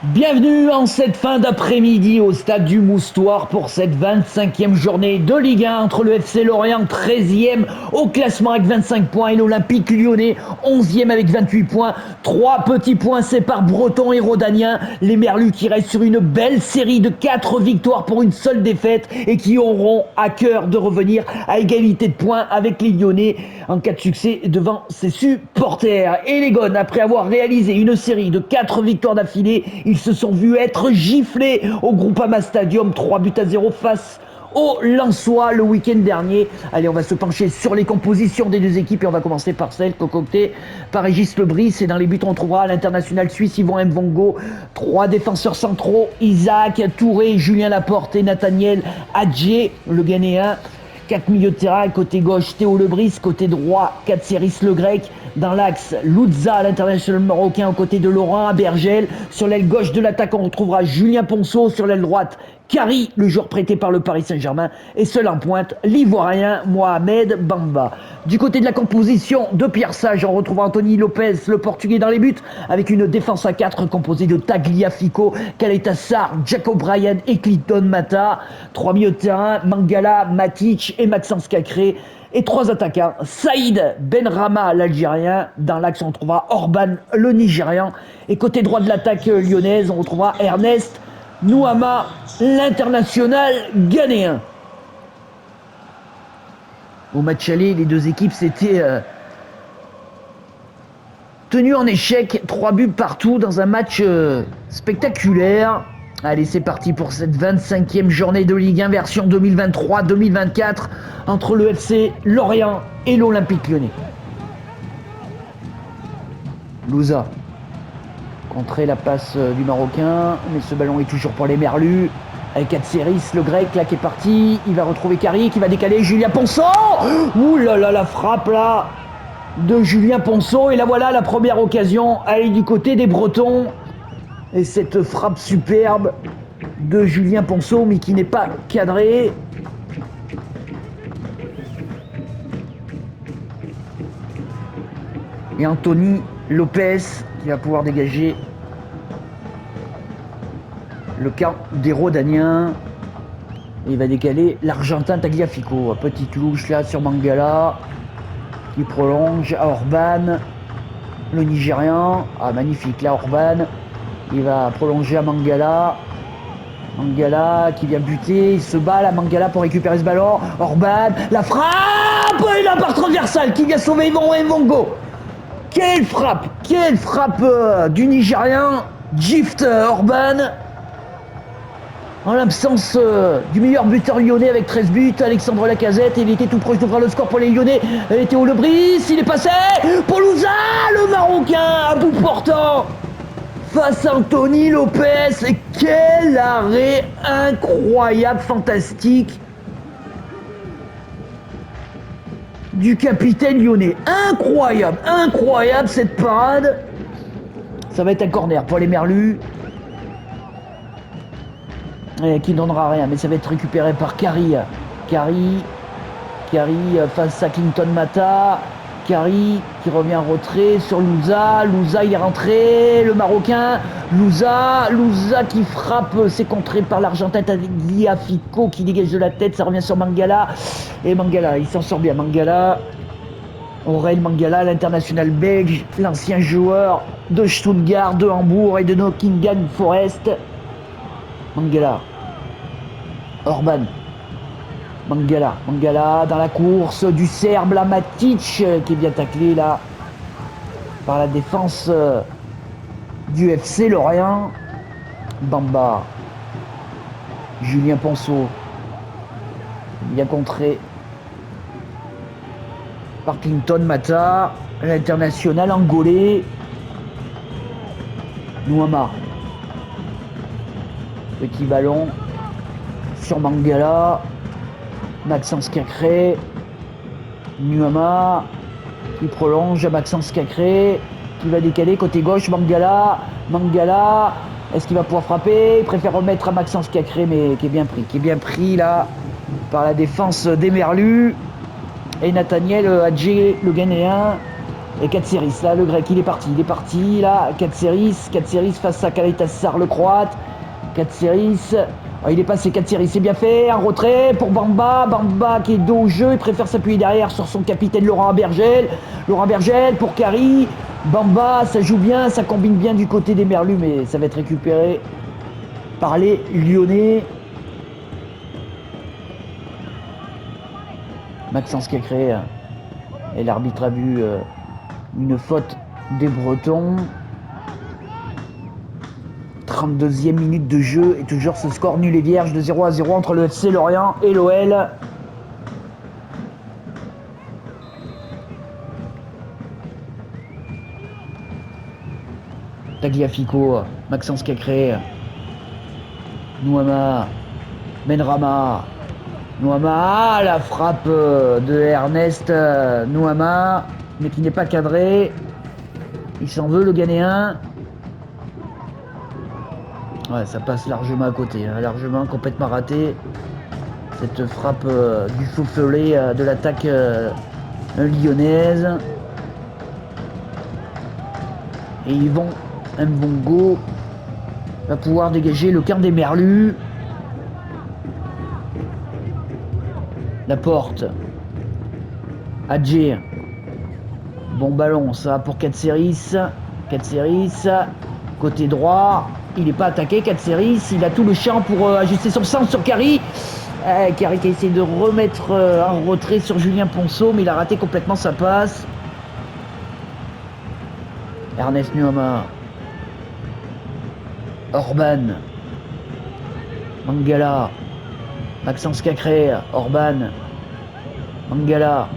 Bienvenue en cette fin d'après-midi au stade du Moustoir pour cette 25e journée de Ligue 1 entre le FC Lorient 13e au classement avec 25 points et l'Olympique Lyonnais 11e avec 28 points. 3 petits points séparent Breton et Rhodanien. Les Merlus qui restent sur une belle série de 4 victoires pour une seule défaite et qui auront à cœur de revenir à égalité de points avec les Lyonnais en cas de succès devant ses supporters. Et les Gones, après avoir réalisé une série de 4 victoires d'affilée, ils se sont vus être giflés au Groupama Stadium, 3-0 face au Lensois le week-end dernier. Allez, on va se pencher sur les compositions des deux équipes et on va commencer par celle concoctée par Régis Lebris. Et dans les buts, on trouvera l'international suisse Yvon Mvongo, 3 défenseurs centraux, Isaac Touré, Julien Laporte et Nathaniel Adjé, le Ghanéen. 4 milieux de terrain, côté gauche Théo Lebris, côté droit Katseris le Grec, dans l'axe Louzza, l'international marocain, aux côtés de Laurent Abergel. Sur l'aile gauche de l'attaque, on retrouvera Julien Ponceau, sur l'aile droite Kari, le joueur prêté par le Paris Saint-Germain, et seul en pointe, l'Ivoirien Mohamed Bamba. Du côté de la composition de Pierre Sage, on retrouve Anthony Lopez, le Portugais dans les buts, avec une défense à 4 composée de Tagliafico, Kaleta Sarr, Jacob Bryan et Clinton Mata. 3 milieux de terrain, Mangala, Matic et Maxence Cacré. Et 3 attaquants, Saïd Benrahma, l'Algérien. Dans l'axe, on retrouvera Orban, le Nigérian. Et côté droit de l'attaque lyonnaise, on retrouvera Ernest Nouama, l'international ghanéen. Au match aller, les deux équipes s'étaient tenues en échec, 3 buts partout dans un match spectaculaire. Allez, c'est parti pour cette 25e journée de Ligue 1 version 2023-2024 entre le FC Lorient et l'Olympique Lyonnais. Louza. Contrer la passe du Marocain, mais ce ballon est toujours pour les Merlus. Avec Katseris, le Grec, là qui est parti. Il va retrouver Kari, qui va décaler Julien Ponceau. Ouh là là, la frappe là de Julien Ponceau. Et là voilà la première occasion. Allez, du côté des Bretons. Et cette frappe superbe de Julien Ponceau, mais qui n'est pas cadrée. Et Anthony Lopez qui va pouvoir dégager le camp des Rhodaniens. Et il va décaler l'Argentin Tagliafico. Petite louche là sur Mangala qui prolonge à Orban, le Nigérian. Ah, magnifique là, Orban. Il va prolonger à Mangala. Mangala qui vient buter. Il se bat là, Mangala, pour récupérer ce ballon. Orban, la frappe. Et la part transversale qui vient sauver Yvon Mvongo. Quelle frappe du Nigérian Gift Orban. En l'absence du meilleur buteur lyonnais avec 13 buts, Alexandre Lacazette, il était tout proche d'ouvrir le score pour les Lyonnais. Théo Lebris, il est passé pour Louza, le Marocain, à bout portant face à Anthony Lopez. Et quel arrêt incroyable, fantastique du capitaine lyonnais. Incroyable cette parade. Ça va être un corner pour les Merlus. Qui ne donnera rien, mais ça va être récupéré par Kari. Kari face à Clinton Mata. Kari qui revient en retrait sur Louza. Louza, il est rentré, le Marocain. Louza qui frappe, c'est contré par l'Argentin Tagliafico qui dégage de la tête, ça revient sur Mangala. Et Mangala, il s'en sort bien. Aurel Mangala, l'international belge, l'ancien joueur de Stuttgart, de Hambourg et de Nottingham Forest. Mangala, Orban, Mangala dans la course du Serbe, la Matic qui est bien taclé là par la défense du FC Lorient. Bamba, Julien Ponceau, bien contré par Clinton Mata, l'international angolais. Nouama. Petit ballon sur Mangala, Maxence Cacré, Nuama qui prolonge à Maxence Cacré, qui va décaler côté gauche. Mangala, est-ce qu'il va pouvoir frapper? Il préfère remettre à Maxence Cacré, mais qui est bien pris là par la défense des Merlus. Et Nathaniel Adjé, le Ghanéen, Et Katseris, là, le grec, il est parti, là, Katseris face à Kaletassar, le croate, Katseris, oh, il est passé, Katseris, c'est bien fait, un retrait pour Bamba qui est dos au jeu, il préfère s'appuyer derrière sur son capitaine Laurent Bergel pour Kari, Bamba, ça joue bien, ça combine bien du côté des Merlus, mais ça va être récupéré par les Lyonnais. Maxence qui a créé, et l'arbitre a vu une faute des Bretons. 32e minute de jeu et toujours ce score nul et vierge de 0-0 entre le FC Lorient et l'OL. Tagliafico, Maxence Cacré, Nouama, Benrama, Nouama, la frappe de Ernest Nouama, mais qui n'est pas cadré. Il s'en veut le Ghanéen. Ouais, ça passe largement à côté, hein, largement, complètement raté. Cette frappe du faux-follet de l'attaque lyonnaise. Et Yvon Mbongo va pouvoir dégager le camp des Merlus. La porte. Adjé. Bon ballon, ça pour Katseris. Côté droit. Il n'est pas attaqué, Katseris. Il a tout le champ pour ajuster son centre sur Kari. Kari qui a essayé de remettre un retrait sur Julien Ponceau, mais il a raté complètement sa passe. Ernest Nuama. Orban. Mangala. Maxence Cacré. Orban. Mangala.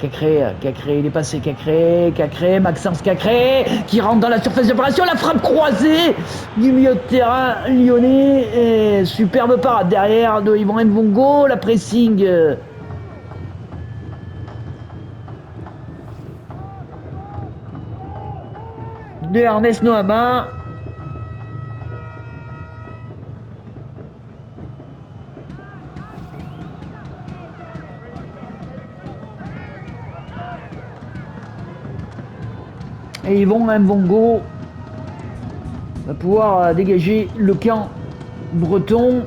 Cacré, il est passé, Cacré, Maxence Cacré, qui rentre dans la surface d'opération, la frappe croisée du milieu de terrain lyonnais, et superbe parade derrière de Yvon Mbongo, la pressing de Ernest Noama. Et Yvon Mbongo va pouvoir dégager le camp breton.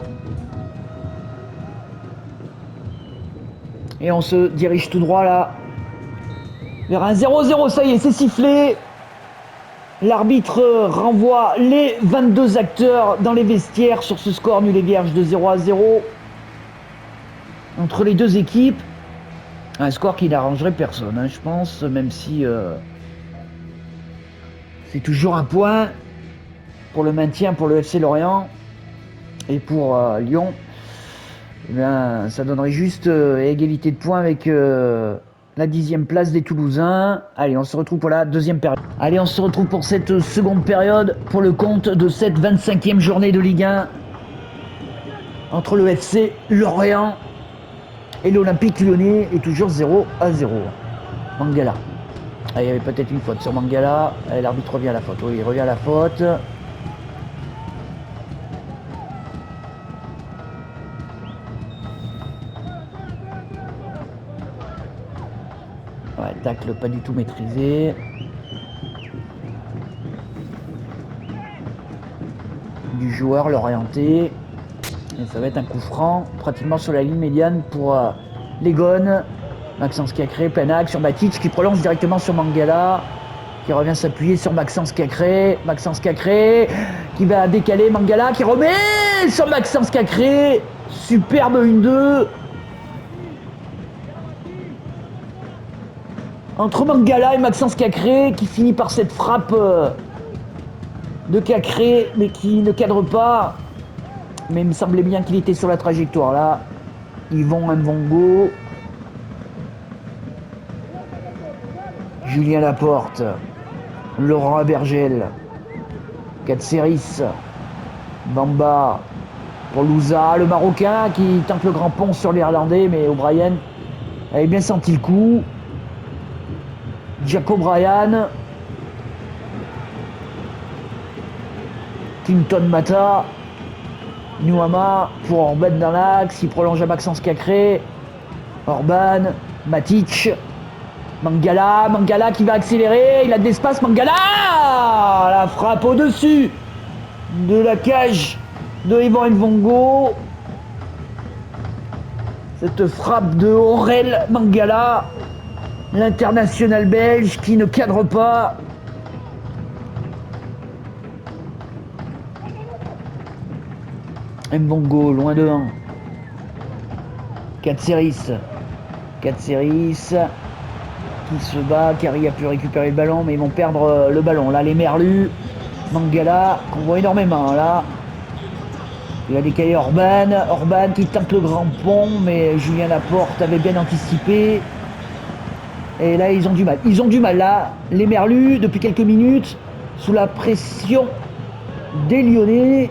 Et on se dirige tout droit là vers un 0-0. Ça y est, c'est sifflé. L'arbitre renvoie les 22 acteurs dans les vestiaires sur ce score nul et vierge de 0-0 entre les deux équipes. Un score qui n'arrangerait personne, hein, je pense, même si c'est toujours un point pour le maintien pour le FC Lorient et pour Lyon. Eh bien, ça donnerait juste égalité de points avec la 10e place des Toulousains. Allez, on se retrouve pour la deuxième période. Allez, on se retrouve pour cette seconde période pour le compte de cette 25e journée de Ligue 1 entre le FC Lorient et l'Olympique Lyonnais, et toujours 0-0. Mangala. Ah, il y avait peut-être une faute sur Mangala. Allez, l'arbitre revient à la faute. Oui, il revient à la faute. Ouais, tacle pas du tout maîtrisé. Du joueur l'orienté. Et ça va être un coup franc, pratiquement sur la ligne médiane pour les Gones. Maxence Cacré, plein axe sur Matic qui prolonge directement sur Mangala, qui revient s'appuyer sur Maxence Cacré qui va décaler Mangala, qui remet sur Maxence Cacré. Superbe 1-2 entre Mangala et Maxence Cacré, qui finit par cette frappe de Cacré, mais qui ne cadre pas. Mais il me semblait bien qu'il était sur la trajectoire là. Yvon Mbongo. Julien Laporte. Laurent Abergel. Katseris. Bamba. Pour Louza, le Marocain qui tente le grand pont sur l'Irlandais, mais O'Brien avait bien senti le coup. Jack O'Brien. Clinton Mata. Nuama pour Orban dans l'axe, il prolonge à Maxence Cacré. Orban, Matic. Mangala qui va accélérer, il a de l'espace, Mangala, la frappe au-dessus de la cage de Yvan Nvongo. Cette frappe de Aurel Mangala, l'international belge qui ne cadre pas. Nvongo, loin de 1. Katseris qui se bat, Kari a pu récupérer le ballon, mais ils vont perdre le ballon. Là, les Merlus, Mangala, qu'on voit énormément, là. Il a décalé Orban qui tente le grand pont, mais Julien Laporte avait bien anticipé. Et là, ils ont du mal, là. Les Merlus, depuis quelques minutes, sous la pression des Lyonnais.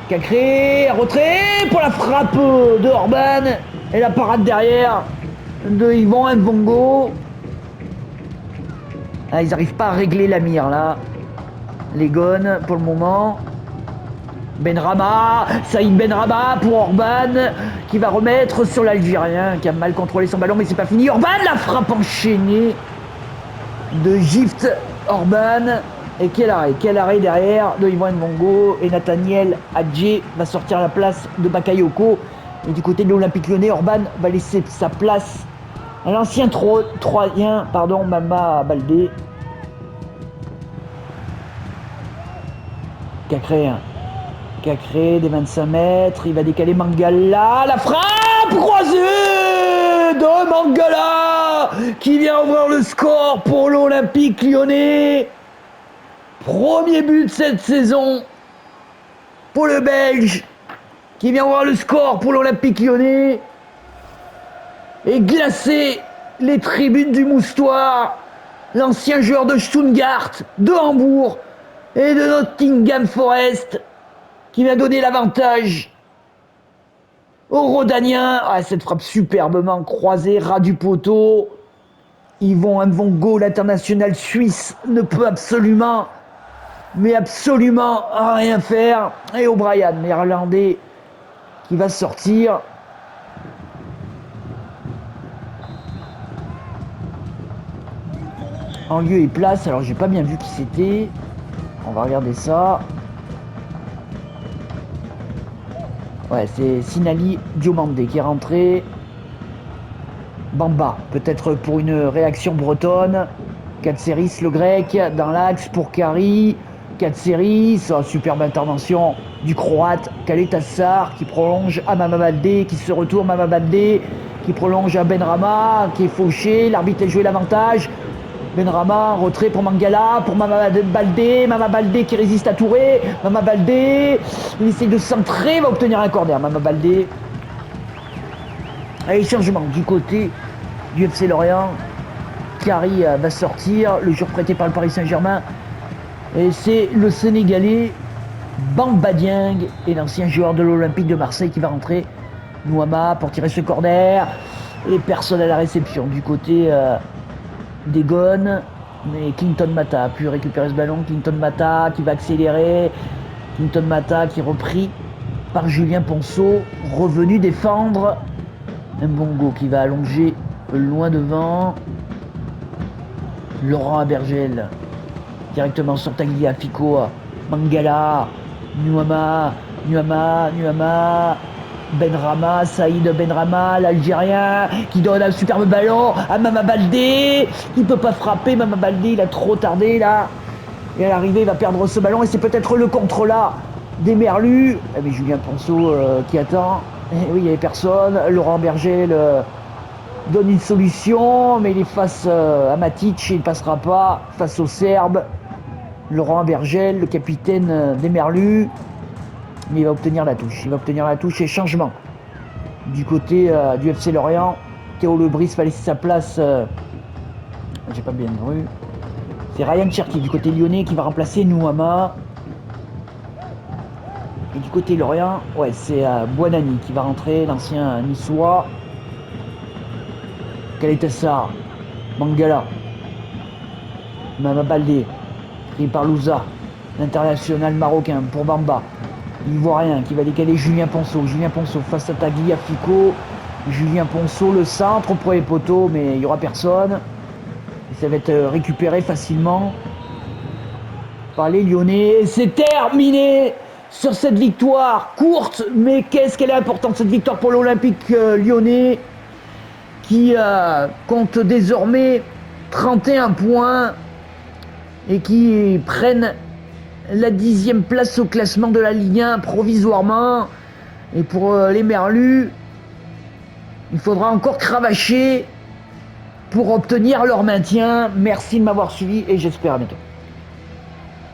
Cacré, retrait pour la frappe de Orban. Et la parade derrière de Yvan Nvongo. Ah, ils n'arrivent pas à régler la mire, là. Les Gones, pour le moment. Benrahma, Saïd Benrahma pour Orban, qui va remettre sur l'Algérien, qui a mal contrôlé son ballon, mais c'est pas fini. Orban, la frappe enchaînée de Gift Orban. Et quel arrêt derrière de Yvan Nvongo. Et Nathaniel Adjé va sortir à la place de Bakayoko. Et du côté de l'Olympique Lyonnais, Orban va laisser sa place à l'ancien Troyen, Mama Baldé. Cacré des 25 mètres, il va décaler Mangala, la frappe croisée de Mangala qui vient ouvrir le score pour l'Olympique Lyonnais. Premier but de cette saison pour le Belge qui vient ouvrir le score pour l'Olympique Lyonnais et glacer les tribunes du Moustoir. L'ancien joueur de Stuttgart, de Hambourg et de Nottingham Forest qui vient donner l'avantage aux Rodaniens. Ah, cette frappe superbement croisée, ras du poteau. Yvan Nvongo, l'international suisse, ne peut absolument rien faire. Et O'Brien, néerlandais, qui va sortir. En lieu et place, alors j'ai pas bien vu qui c'était. On va regarder ça. Ouais, c'est Sinali Diomandé qui est rentré. Bamba, peut-être pour une réaction bretonne. Katseris, le grec, dans l'axe pour Kari. Katseris, oh, superbe intervention du croate Kaletassar qui prolonge à Mama Baldé, qui se retourne Mama Baldé, qui prolonge à Benrahma, qui est fauché. L'arbitre a joué l'avantage. Benrahma, retrait pour Mangala, pour Mama Baldé qui résiste à Touré. Mama Baldé, il essaie de centrer, va obtenir un corner. Mama Baldé. Allez, changement du côté du FC Lorient. Kari va sortir, le joueur prêté par le Paris Saint-Germain. Et c'est le Sénégalais Bamba Dieng et l'ancien joueur de l'Olympique de Marseille qui va rentrer. Nouama pour tirer ce corner. Et personne à la réception du côté des Gones, mais Clinton Mata a pu récupérer ce ballon. Clinton Mata qui va accélérer. Clinton Mata qui est repris par Julien Ponceau, revenu défendre. Nvongo qui va allonger loin devant. Laurent Abergel directement sur Tagliafico. Mangala, Nuama, Benrahma, Saïd Benrahma, l'Algérien, qui donne un superbe ballon à Mama Baldé, qui ne peut pas frapper. Mama Baldé, il a trop tardé là. Et à l'arrivée, il va perdre ce ballon. Et c'est peut-être le contre là des Merlus. Mais Julien Ponceau qui attend. Et oui, il n'y avait personne. Laurent Bergel donne une solution, mais il est face à Matic et il ne passera pas face aux Serbes. Laurent Bergel, le capitaine des Merlus. Mais il va obtenir la touche. Et changement du côté du FC Lorient. Théo Lebris va laisser sa place. J'ai pas bien vu. C'est Ryan Cherki du côté lyonnais qui va remplacer Nouama. Et du côté Lorient, ouais, c'est Buonani qui va rentrer, l'ancien niçois. Kaletassar, Mangala, Mama Baldé, pris par Louza, l'international marocain pour Bamba. Ivoirien qui va décaler Julien Ponceau face à Tagliafico. Julien Ponceau, le centre pour les poteaux, mais il n'y aura personne. Et ça va être récupéré facilement par les Lyonnais. C'est terminé sur cette victoire courte, mais qu'est-ce qu'elle est importante cette victoire pour l'Olympique lyonnais qui compte désormais 31 points et qui prennent la 10e place au classement de la Ligue 1 provisoirement. Et pour les Merlus, il faudra encore cravacher pour obtenir leur maintien. Merci de m'avoir suivi et j'espère à bientôt.